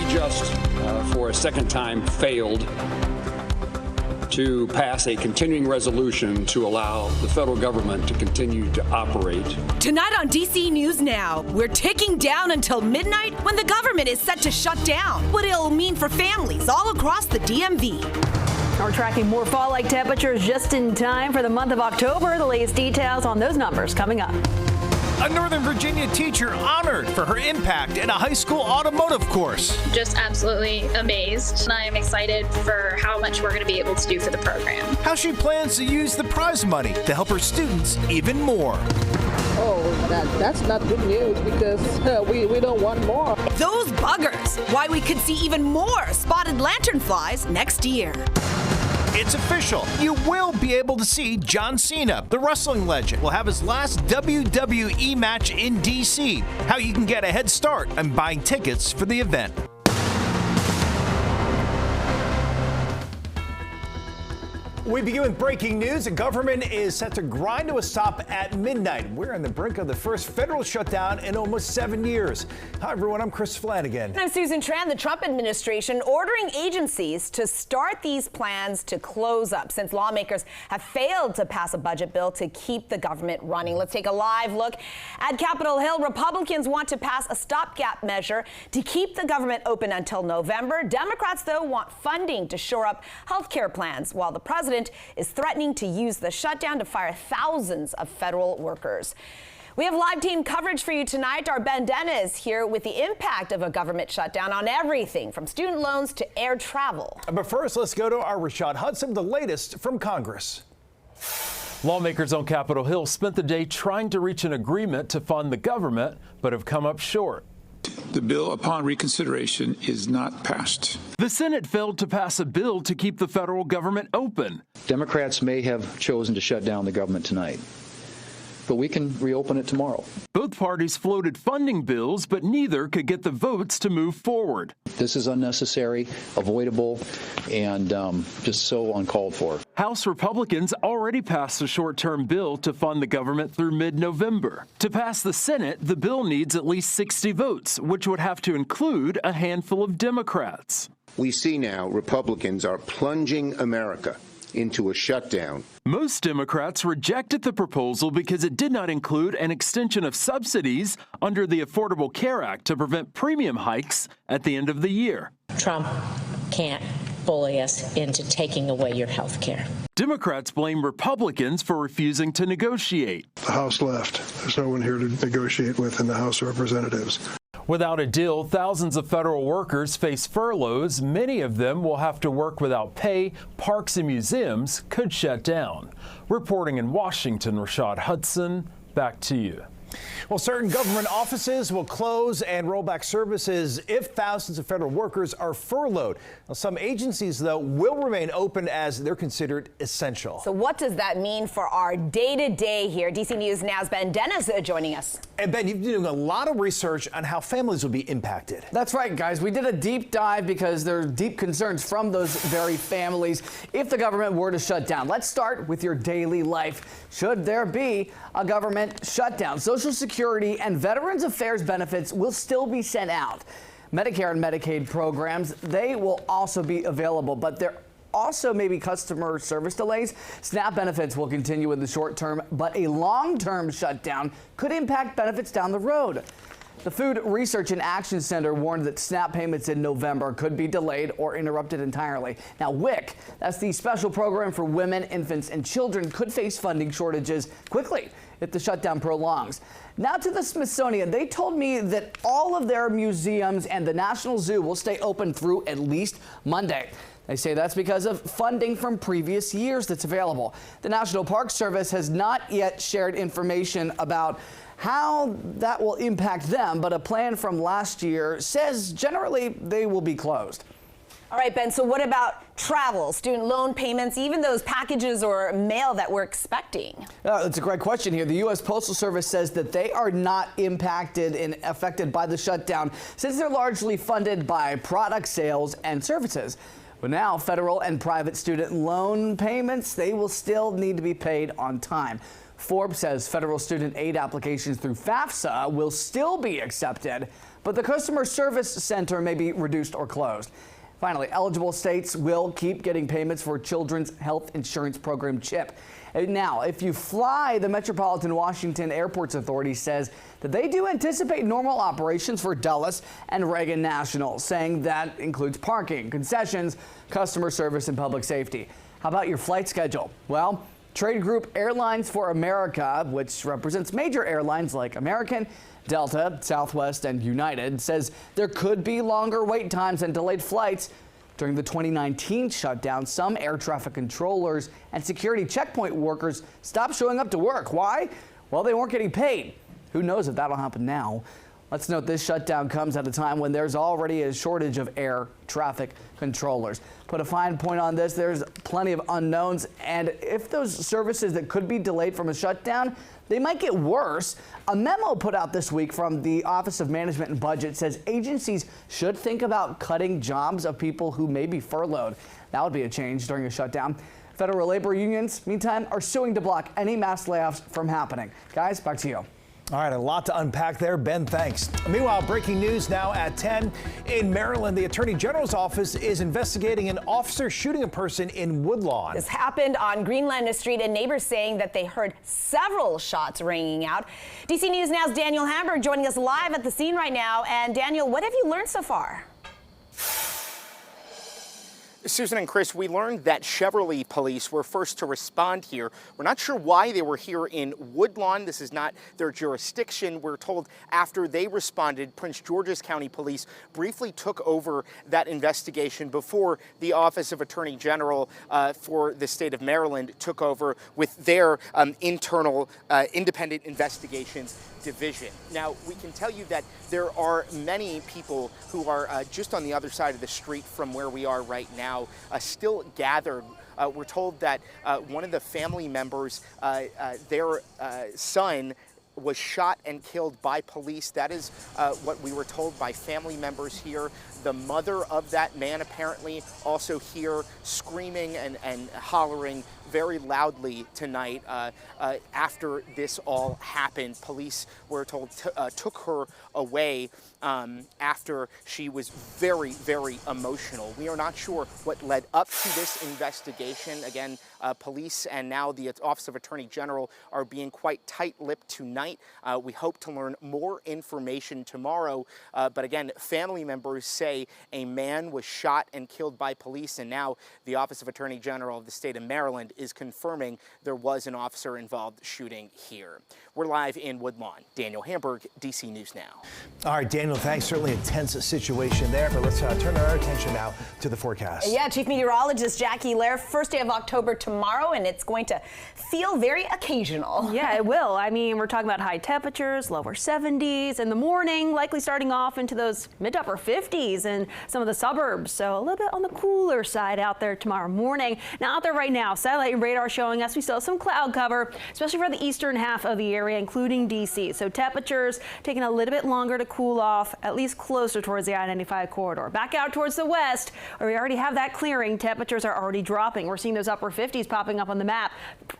just, for a second time, failed to pass a continuing resolution to allow the federal government to continue to operate. Tonight on DC News Now, we're ticking down until midnight when the government is set to shut down. What it'll mean for families all across the DMV. We're tracking more fall-like temperatures just in time for the month of October. The latest details on those numbers coming up. A Northern Virginia teacher honored for her impact in a high school automotive course. Just absolutely amazed. And I am excited for how much we're going to be able to do for the program. How she plans to use the prize money to help her students even more. Oh, that's not good news because we don't want more. Those buggers. Why we could see even more spotted lanternflies next year. It's official. You will be able to see John Cena, the wrestling legend, will have his last WWE match in D.C. How you can get a head start on buying tickets for the event. We begin with breaking news. The government is set to grind to a stop at midnight. We're on the brink of the first federal shutdown in almost 7 years. Hi, everyone. I'm Chris Flanagan. And I'm Susan Tran. The Trump administration ordering agencies to start these plans to close up since lawmakers have failed to pass a budget bill to keep the government running. Let's take a live look at Capitol Hill. Republicans want to pass a stopgap measure to keep the government open until November. Democrats, though, want funding to shore up health care plans, while the president is threatening to use the shutdown to fire thousands of federal workers. We have live team coverage for you tonight. Our Ben Dennis here with the impact of a government shutdown on everything from student loans to air travel. But first, let's go to our Rashad Hudson, the latest from Congress. Lawmakers on Capitol Hill spent the day trying to reach an agreement to fund the government, but have come up short. The bill, upon reconsideration, is not passed. The Senate failed to pass a bill to keep the federal government open. Democrats may have chosen to shut down the government tonight, but we can reopen it tomorrow. Both parties floated funding bills, but neither could get the votes to move forward. This is unnecessary, avoidable, and just so uncalled for. House Republicans already passed a short-term bill to fund the government through mid-November. To pass the Senate, the bill needs at least 60 votes, which would have to include a handful of Democrats. We see now Republicans are plunging America into a shutdown. Most Democrats rejected the proposal because it did not include an extension of subsidies under the Affordable Care Act to prevent premium hikes at the end of the year. Trump can't bully us into taking away your health care. Democrats blame Republicans for refusing to negotiate. The House left. There's no one here to negotiate with in the House of Representatives. Without a deal, thousands of federal workers face furloughs. Many of them will have to work without pay. Parks and museums could shut down. Reporting in Washington, Rashad Hudson, back to you. Well, certain government offices will close and roll back services if thousands of federal workers are furloughed. Now, some agencies, though, will remain open as they're considered essential. So what does that mean for our day-to-day here? DC News Now's Ben Dennis joining us. And Ben, you've been doing a lot of research on how families will be impacted. That's right, guys. We did a deep dive because there are deep concerns from those very families if the government were to shut down. Let's start with your daily life. Should there be a government shutdown, Social Security and Veterans Affairs benefits will still be sent out. Medicare and Medicaid programs, they will also be available, but there also may be customer service delays. SNAP benefits will continue in the short term, but a long-term shutdown could impact benefits down the road. The Food Research and Action Center warned that SNAP payments in November could be delayed or interrupted entirely. Now, WIC, that's the special program for women, infants, and children, could face funding shortages quickly if the shutdown prolongs. Now to the Smithsonian. They told me that all of their museums and the National Zoo will stay open through at least Monday. They say that's because of funding from previous years that's available. The National Park Service has not yet shared information about how that will impact them, but a plan from last year says generally they will be closed. All right, Ben, so what about travel, student loan payments, even those packages or mail that we're expecting? That's a great question here. The U.S. Postal Service says that they are not impacted and affected by the shutdown since they're largely funded by product sales and services. But now federal and private student loan payments, they will still need to be paid on time. Forbes says federal student aid applications through FAFSA will still be accepted, but the customer service center may be reduced or closed. Finally, eligible states will keep getting payments for Children's Health Insurance Program CHIP. Now, if you fly, the Metropolitan Washington Airports Authority says that they do anticipate normal operations for Dulles and Reagan National, saying that includes parking, concessions, customer service, and public safety. How about your flight schedule? Well, trade group Airlines for America, which represents major airlines like American, Delta, Southwest, and United, says there could be longer wait times and delayed flights. During the 2019 shutdown, some air traffic controllers and security checkpoint workers stopped showing up to work. Why? Well, they weren't getting paid. Who knows if that'll happen now? Let's note this shutdown comes at a time when there's already a shortage of air traffic controllers. Put a fine point on this, there's plenty of unknowns, and if those services that could be delayed from a shutdown, they might get worse. A memo put out this week from the Office of Management and Budget says agencies should think about cutting jobs of people who may be furloughed. That would be a change during a shutdown. Federal labor unions, meantime, are suing to block any mass layoffs from happening. Guys, back to you. All right, a lot to unpack there. Ben, thanks. Meanwhile, breaking news now at 10. In Maryland, the Attorney General's office is investigating an officer shooting a person in Woodlawn. This happened on Greenlander Street, and neighbors saying that they heard several shots ringing out. DC News Now's Daniel Hamburg joining us live at the scene right now. And Daniel, what have you learned so far? Susan and Chris, we learned that Chevrolet police were first to respond here. We're not sure why they were here in Woodlawn. This is not their jurisdiction. We're told after they responded, Prince George's County Police briefly took over that investigation before the Office of Attorney General for the state of Maryland took over with their internal independent investigations division. Now, we can tell you that there are many people who are just on the other side of the street from where we are right now, still gathered. We're told that one of the family members, their son, was shot and killed by police. That is what we were told by family members here. The mother of that man apparently also here screaming and hollering very loudly tonight after this all happened. Police, we're told, took her away after she was very, very emotional. We are not sure what led up to this investigation. Again, police and now the Office of Attorney General are being quite tight-lipped tonight. We hope to learn more information tomorrow. But again, family members say a man was shot and killed by police, and now the Office of Attorney General of the state of Maryland is confirming there was an officer involved shooting here. We're live in Woodlawn. Daniel Hamburg, DC News Now. All right, Daniel, thanks. Certainly a tense situation there, but let's turn our attention now to the forecast. Yeah, Chief Meteorologist Jackie Lair, first day of October tomorrow, and it's going to feel very occasional. Yeah, it will. I mean, we're talking about high temperatures, lower 70s in the morning, likely starting off into those mid to upper 50s in some of the suburbs. So a little bit on the cooler side out there tomorrow morning. Now out there right now, satellite and radar showing us we still have some cloud cover, especially for the eastern half of the area, including DC. So temperatures taking a little bit longer to cool off, at least closer towards the I-95 corridor. Back out towards the west, where we already have that clearing, temperatures are already dropping. We're seeing those upper 50s popping up on the map.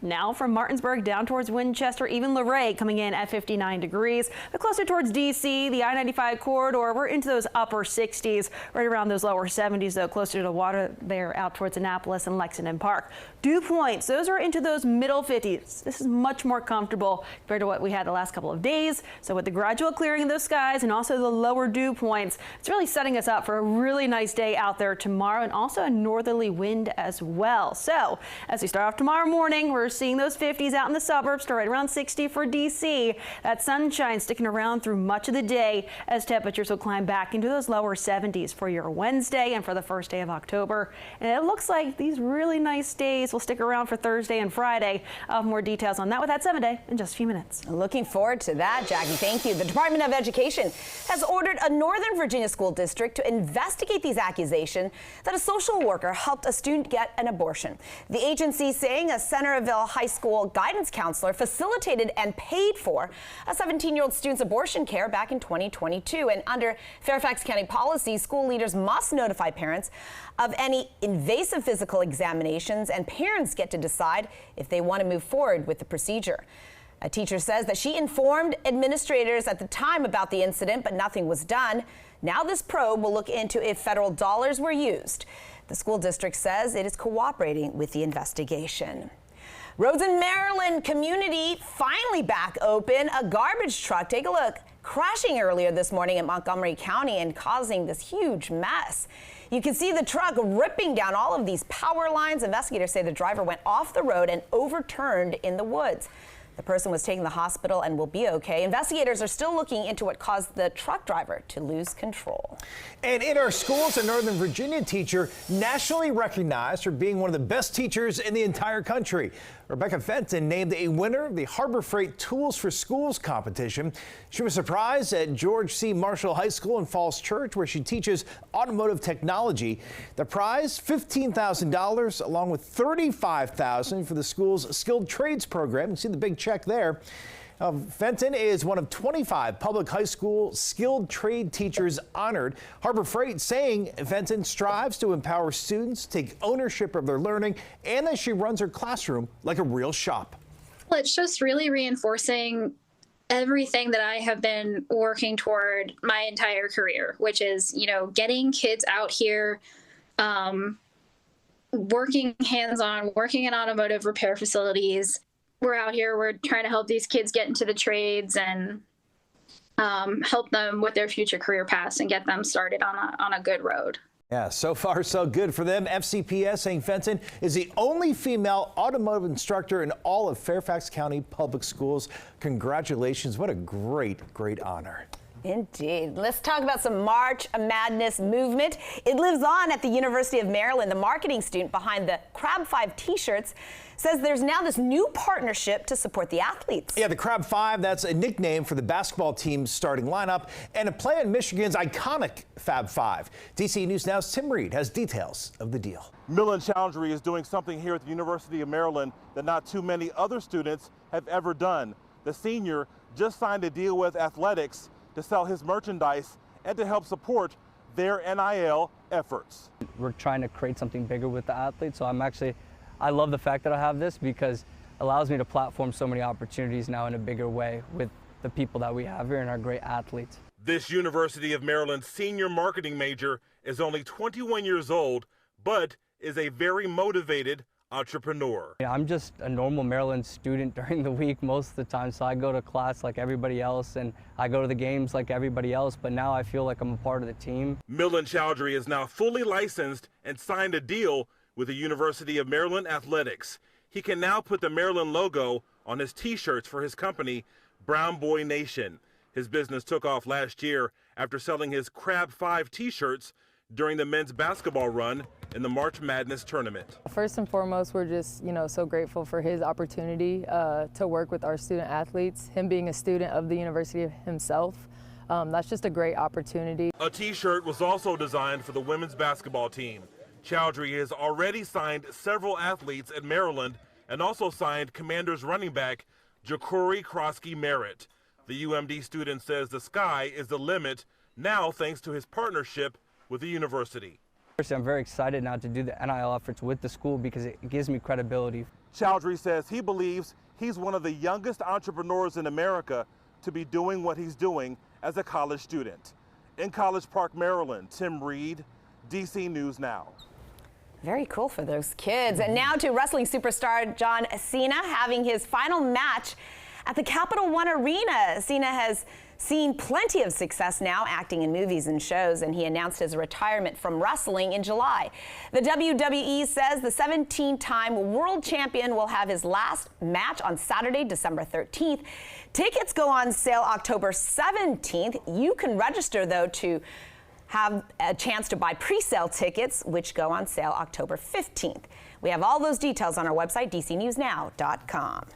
Now from Martinsburg down towards Winchester, even Luray coming in at 59 degrees. But closer towards DC, the I-95 corridor, we're into those upper 60s, right around those lower 70s, though, closer to the water there out towards Annapolis and Lexington Park. Dew points, those are into those middle 50s. This is much more comfortable compared to what we had the last couple of days. So with the gradual clearing of those skies and also the lower dew points, it's really setting us up for a really nice day out there tomorrow, and also a northerly wind as well. So as we start off tomorrow morning, we're seeing those 50s out in the suburbs to right around 60 for DC. That sunshine sticking around through much of the day as temperatures will climb back into those lower 70s for your Wednesday and for the first day of October. And it looks like these really nice days will stick around for Thursday and Friday. I'll have more details on that with that 7-day in just a few minutes. Looking forward to that, Jackie. Thank you. The Department of Education has ordered a Northern Virginia school district to investigate these accusations that a social worker helped a student get an abortion. The agency saying a Centerville High School guidance counselor facilitated and paid for a 17-year-old student's abortion care back in 2022. And under Fairfax County policy, school leaders must notify parents of any invasive physical examinations, and parents get to decide if they want to move forward with the procedure. A teacher says that she informed administrators at the time about the incident, but nothing was done. Now this probe will look into if federal dollars were used. The school district says it is cooperating with the investigation. Roads in Maryland community finally back open. A garbage truck, take a look, crashing earlier this morning in Montgomery County and causing this huge mess. You can see the truck ripping down all of these power lines. Investigators say the driver went off the road and overturned in the woods. The person was taken to the hospital and will be okay. Investigators are still looking into what caused the truck driver to lose control. And in our schools, a Northern Virginia teacher nationally recognized for being one of the best teachers in the entire country. Rebecca Fenton named a winner of the Harbor Freight Tools for Schools competition. She was surprised at George C. Marshall High School in Falls Church, where she teaches automotive technology. The prize, $15,000, along with $35,000 for the school's skilled trades program. You see the big check there. Fenton is one of 25 public high school skilled trade teachers honored. Harbor Freight saying Fenton strives to empower students, take ownership of their learning, and that she runs her classroom like a real shop. Well, it's just really reinforcing everything that I have been working toward my entire career, which is, getting kids out here, working hands-on, working in automotive repair facilities. We're out here, we're trying to help these kids get into the trades and help them with their future career paths and get them started on a good road. Yeah, so far so good for them. FCPS saying Fenton is the only female automotive instructor in all of Fairfax County Public Schools. Congratulations. What a great honor. Indeed. Let's talk about some March Madness movement. It lives on at the University of Maryland. The marketing student behind the Crab 5 t-shirts says there's now this new partnership to support the athletes. Yeah, the Crab 5, that's a nickname for the basketball team's starting lineup and a play on Michigan's iconic Fab 5. DC News Now's Tim Reed has details of the deal. Millen Chowdhury is doing something here at the University of Maryland that not too many other students have ever done. The senior just signed a deal with athletics to sell his merchandise and to help support their NIL efforts. We're trying to create something bigger with the athletes, so I love the fact that I have this because it allows me to platform so many opportunities now in a bigger way with the people that we have here and our great athletes. This University of Maryland senior marketing major is only 21 years old, but is a very motivated entrepreneur. I'm just a normal Maryland student during the week most of the time, so I go to class like everybody else and I go to the games like everybody else, but now I feel like I'm a part of the team. Millen Chowdhury is now fully licensed and signed a deal with the University of Maryland Athletics. He can now put the Maryland logo on his t-shirts for his company, Brown Boy Nation. His business took off last year after selling his Crab 5 t-shirts during the men's basketball run in the March Madness tournament. First and foremost, we're just, so grateful for his opportunity to work with our student athletes. Him being a student of the university himself, that's just a great opportunity. A t-shirt was also designed for the women's basketball team. Chowdhury has already signed several athletes at Maryland and also signed Commanders running back Ja'Cory Krosky Merritt. The UMD student says the sky is the limit now thanks to his partnership with the university. I'm very excited now to do the NIL efforts with the school because it gives me credibility. Chowdhury says he believes he's one of the youngest entrepreneurs in America to be doing what he's doing as a college student. In College Park, Maryland, Tim Reed, DC News Now. Very cool for those kids. And now to wrestling superstar John Cena having his final match at the Capital One Arena. Cena has seen plenty of success now acting in movies and shows, and he announced his retirement from wrestling in July. The WWE says the 17-time world champion will have his last match on Saturday, December 13th. Tickets go on sale October 17th. You can register, though, to have a chance to buy pre-sale tickets, which go on sale October 15th. We have all those details on our website, dcnewsnow.com.